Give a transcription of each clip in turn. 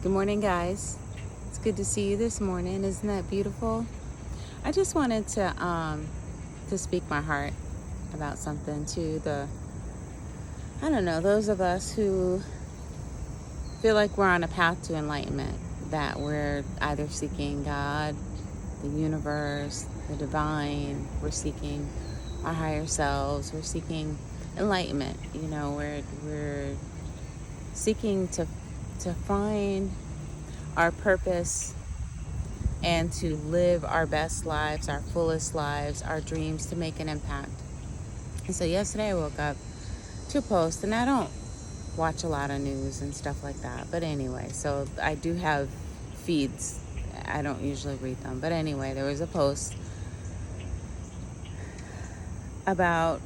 Good morning, guys. It's good to see you this morning. Isn't that beautiful? I just wanted to speak my heart about something to those of us who feel like we're on a path to enlightenment, that we're either seeking God, the universe, the divine, we're seeking our higher selves, we're seeking enlightenment. We're seeking to find our purpose and to live our best lives, our fullest lives, our dreams, to make an impact. And so yesterday I woke up to a post, and I don't watch a lot of news and stuff like that. But anyway, so I do have feeds. I don't usually read them. But anyway, there was a post about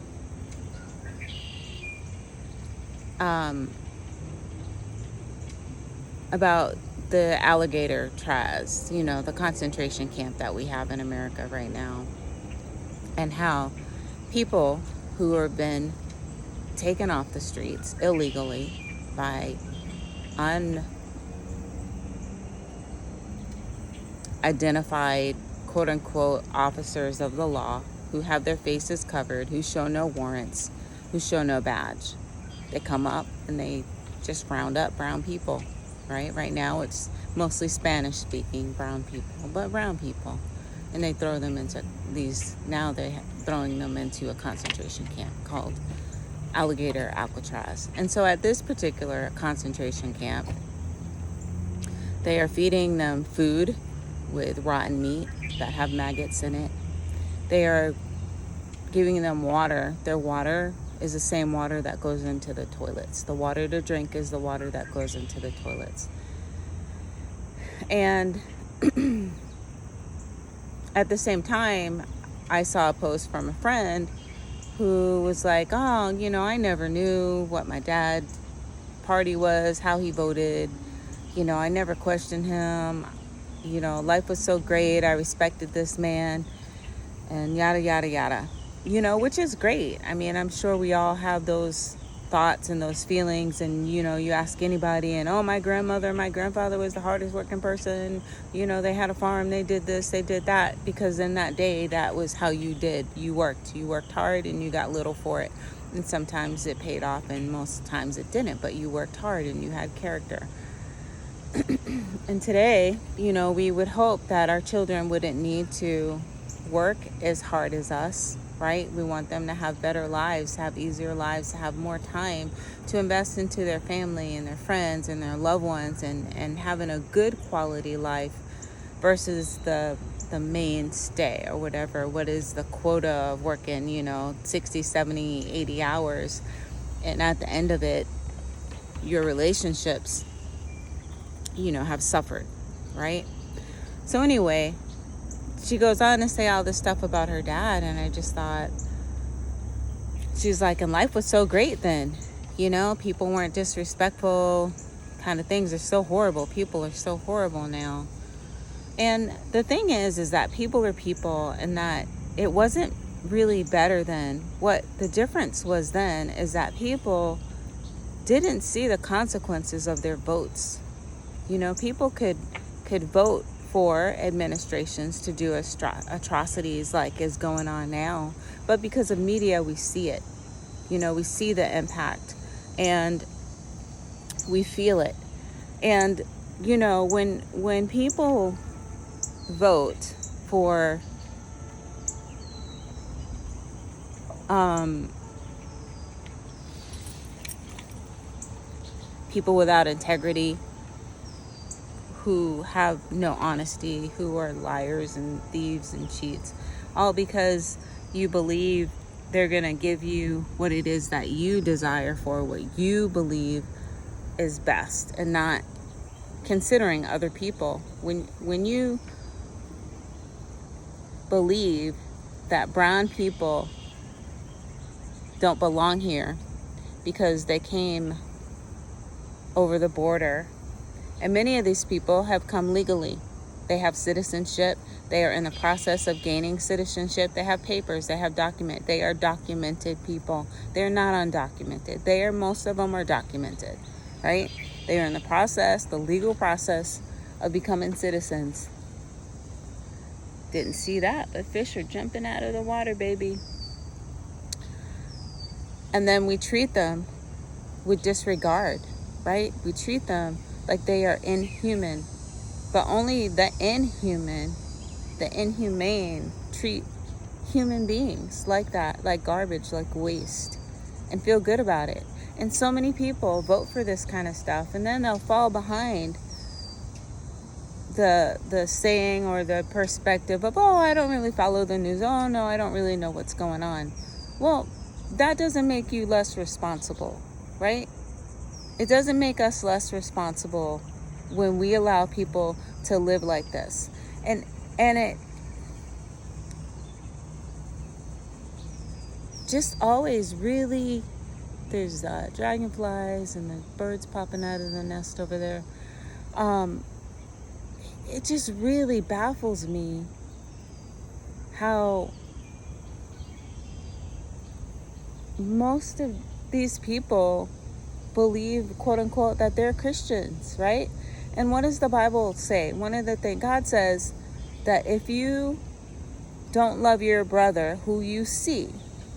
about the Alcatraz, the concentration camp that we have in America right now, and how people who have been taken off the streets illegally by unidentified, quote unquote, officers of the law, who have their faces covered, who show no warrants, who show no badge. They come up and they just round up brown people, right? Right now it's mostly Spanish speaking brown people, but brown people. And they throw them into they're throwing them into a concentration camp called Alcatraz. And so at this particular concentration camp, they are feeding them food with rotten meat that have maggots in it. They are giving them water. Their water is the same water that goes into the toilets. The water to drink is the water that goes into the toilets. And at the same time, I saw a post from a friend who was like, oh, I never knew what my dad's party was, how he voted. I never questioned him. Life was so great. I respected this man, and yada, yada, yada. Which is great. I mean, I'm sure we all have those thoughts and those feelings. And, you ask anybody, and, oh, my grandfather was the hardest working person. They had a farm, they did this, they did that. Because in that day, that was how you did. You worked hard, and you got little for it. And sometimes it paid off, and most times it didn't. But you worked hard, and you had character. And today, we would hope that our children wouldn't need to work as hard as us, right? We want them to have better lives, have easier lives, to have more time to invest into their family and their friends and their loved ones, and having a good quality life versus the mainstay or whatever. What is the quota of working, 60, 70, 80 hours? And at the end of it, your relationships have suffered, right? So anyway, she goes on to say all this stuff about her dad, and I just thought, she's like, and life was so great then, people weren't disrespectful, kind of things are so horrible. People are so horrible now. And the thing is that people are people, and that it wasn't really better then. What the difference was then is that people didn't see the consequences of their votes. People could vote for administrations to do atrocities like is going on now, but because of media, we see it. We see the impact, and we feel it. And when people vote for people without integrity, who have no honesty, who are liars and thieves and cheats, all because you believe they're going to give you what it is that you desire for, what you believe is best, and not considering other people. When you believe that brown people don't belong here because they came over the border, and many of these people have come legally. They have citizenship. They are in the process of gaining citizenship. They have papers. They have document. They are documented people. They're not undocumented. Most of them are documented, right? They are in the process, the legal process of becoming citizens. Didn't see that, but fish are jumping out of the water, baby. And then we treat them with disregard, right? We treat them like they are inhuman. But only the inhumane treat human beings like that, like garbage, like waste, and feel good about it. And so many people vote for this kind of stuff, and then they'll fall behind the saying or the perspective of, oh, I don't really follow the news. Oh, no, I don't really know what's going on. Well, that doesn't make you less responsible, right? It doesn't make us less responsible when we allow people to live like this. And it just always really, there's dragonflies and the birds popping out of the nest over there. It just really baffles me how most of these people believe, quote unquote, that they're Christians, right? And what does the Bible say? One of the things God says, that if you don't love your brother who you see,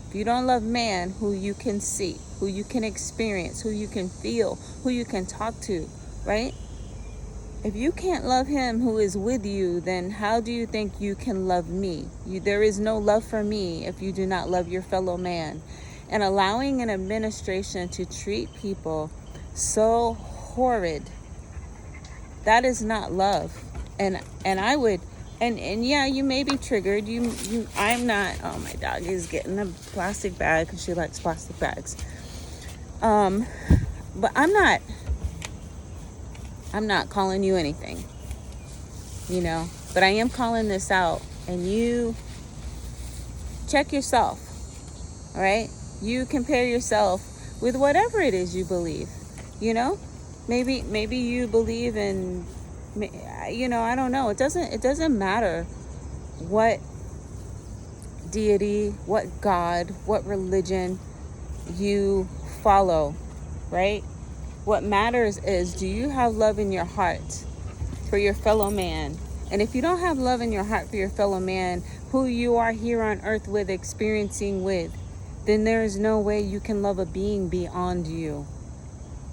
if you don't love man who you can see, who you can experience, who you can feel, who you can talk to, right? If you can't love him who is with you, then how do you think you can love me? There is no love for me if you do not love your fellow man. And allowing an administration to treat people so horrid, that is not love. And I would, and yeah, you may be triggered. I'm not. Oh, my dog is getting a plastic bag because she likes plastic bags. But I'm not calling you anything, but I am calling this out, and you check yourself, all right? You compare yourself with whatever it is you believe, maybe you believe in, I don't know. It doesn't matter what deity, what God, what religion you follow, right? What matters is, do you have love in your heart for your fellow man? And if you don't have love in your heart for your fellow man, who you are here on earth with, experiencing with, then there is no way you can love a being beyond you.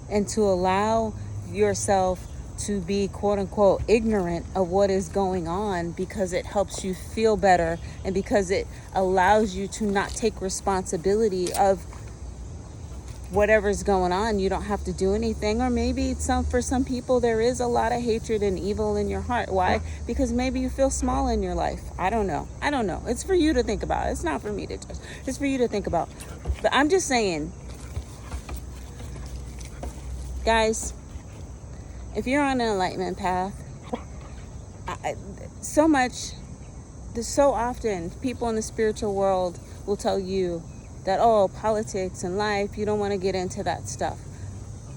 And to allow yourself to be, quote unquote, ignorant of what is going on because it helps you feel better, and because it allows you to not take responsibility of whatever's going on. You don't have to do anything. Or maybe for some people there is a lot of hatred and evil in your heart. Why? Because maybe you feel small in your life. I don't know. It's for you to think about. It's not for me to judge. It's for you to think about. But I'm just saying, guys, if you're on an enlightenment path, so often people in the spiritual world will tell you that, oh, politics and life, you don't want to get into that stuff.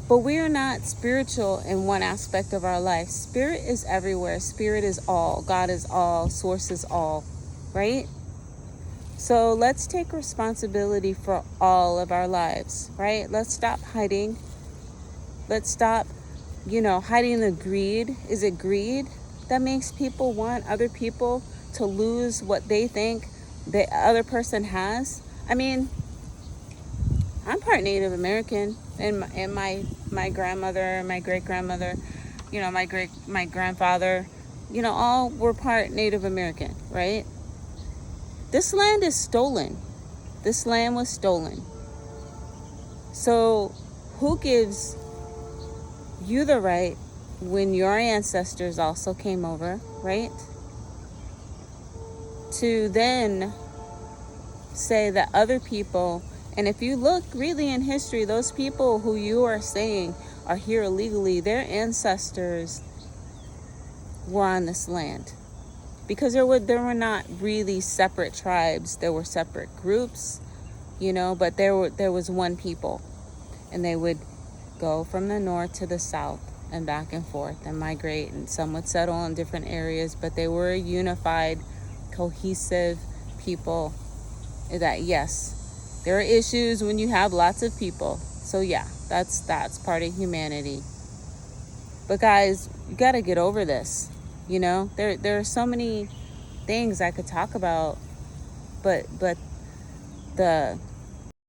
But we are not spiritual in one aspect of our life. Spirit is everywhere. Spirit is all. God is all. Source is all, right? So let's take responsibility for all of our lives, right? Let's stop hiding. Let's stop, hiding the greed. Is it greed that makes people want other people to lose what they think the other person has? I mean, I'm part Native American, and my grandmother, my great grandmother, my grandfather, all were part Native American, right? This land is stolen. This land was stolen. So who gives you the right, when your ancestors also came over, right, to then say that other people, and if you look really in history, those people who you are saying are here illegally, their ancestors were on this land. Because there were not really separate tribes. There were separate groups, but there was one people, and they would go from the north to the south and back and forth and migrate, and some would settle in different areas, but they were a unified, cohesive people. That, yes, there are issues when you have lots of people. So yeah, that's part of humanity. But guys, you got to get over this. You know, there are so many things I could talk about, but the